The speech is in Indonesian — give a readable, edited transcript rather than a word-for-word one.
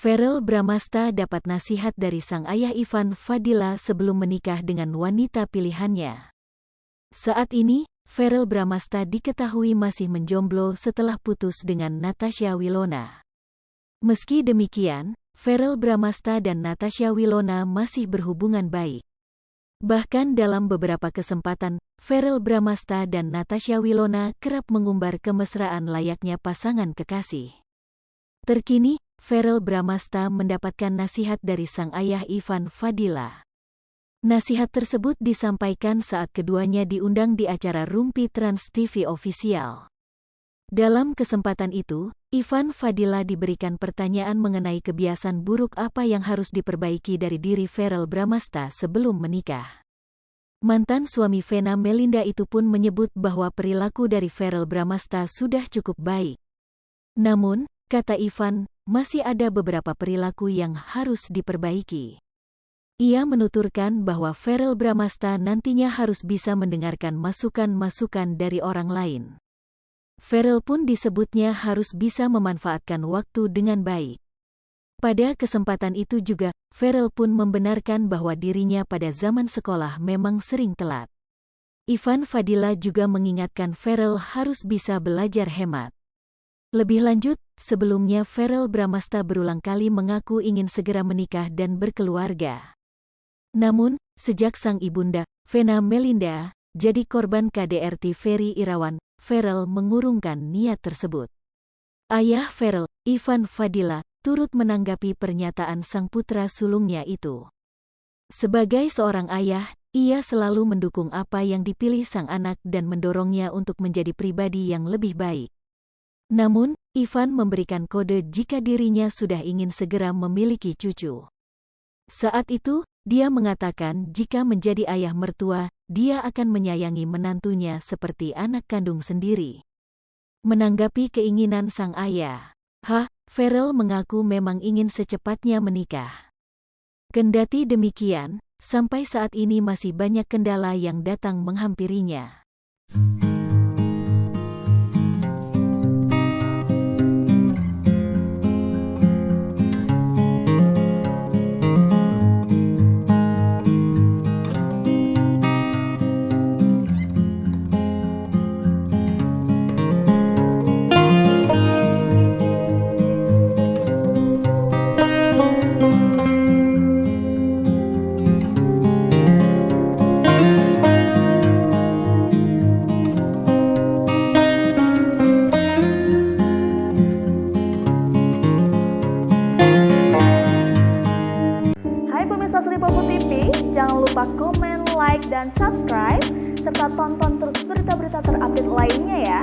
Verrell Bramasta dapat nasihat dari sang ayah Ivan Fadila sebelum menikah dengan wanita pilihannya. Saat ini, Verrell Bramasta diketahui masih menjomblo setelah putus dengan Natasha Wilona. Meski demikian, Verrell Bramasta dan Natasha Wilona masih berhubungan baik. Bahkan dalam beberapa kesempatan, Verrell Bramasta dan Natasha Wilona kerap mengumbar kemesraan layaknya pasangan kekasih. Terkini, Verrell Bramasta mendapatkan nasihat dari sang ayah Ivan Fadila. Nasihat tersebut disampaikan saat keduanya diundang di acara Rumpi Trans TV Official. Dalam kesempatan itu, Ivan Fadila diberikan pertanyaan mengenai kebiasaan buruk apa yang harus diperbaiki dari diri Verrell Bramasta sebelum menikah. Mantan suami Vena Melinda itu pun menyebut bahwa perilaku dari Verrell Bramasta sudah cukup baik. Namun, kata Ivan, masih ada beberapa perilaku yang harus diperbaiki. Ia menuturkan bahwa Verrell Bramasta nantinya harus bisa mendengarkan masukan-masukan dari orang lain. Verrell pun disebutnya harus bisa memanfaatkan waktu dengan baik. Pada kesempatan itu juga, Verrell pun membenarkan bahwa dirinya pada zaman sekolah memang sering telat. Ivan Fadila juga mengingatkan Verrell harus bisa belajar hemat. Lebih lanjut, sebelumnya Verrell Bramasta berulang kali mengaku ingin segera menikah dan berkeluarga. Namun, sejak sang ibunda, Vena Melinda, jadi korban KDRT Ferry Irawan, Verrell mengurungkan niat tersebut. Ayah Verrell, Ivan Fadila, turut menanggapi pernyataan sang putra sulungnya itu. Sebagai seorang ayah, ia selalu mendukung apa yang dipilih sang anak dan mendorongnya untuk menjadi pribadi yang lebih baik. Namun, Ivan memberikan kode jika dirinya sudah ingin segera memiliki cucu. Saat itu, dia mengatakan jika menjadi ayah mertua, dia akan menyayangi menantunya seperti anak kandung sendiri. Menanggapi keinginan sang ayah, Verrell mengaku memang ingin secepatnya menikah. Kendati demikian, sampai saat ini masih banyak kendala yang datang menghampirinya. Pemirsa Sri Popo TV, jangan lupa komen, like, dan subscribe, serta tonton terus berita-berita terupdate lainnya ya.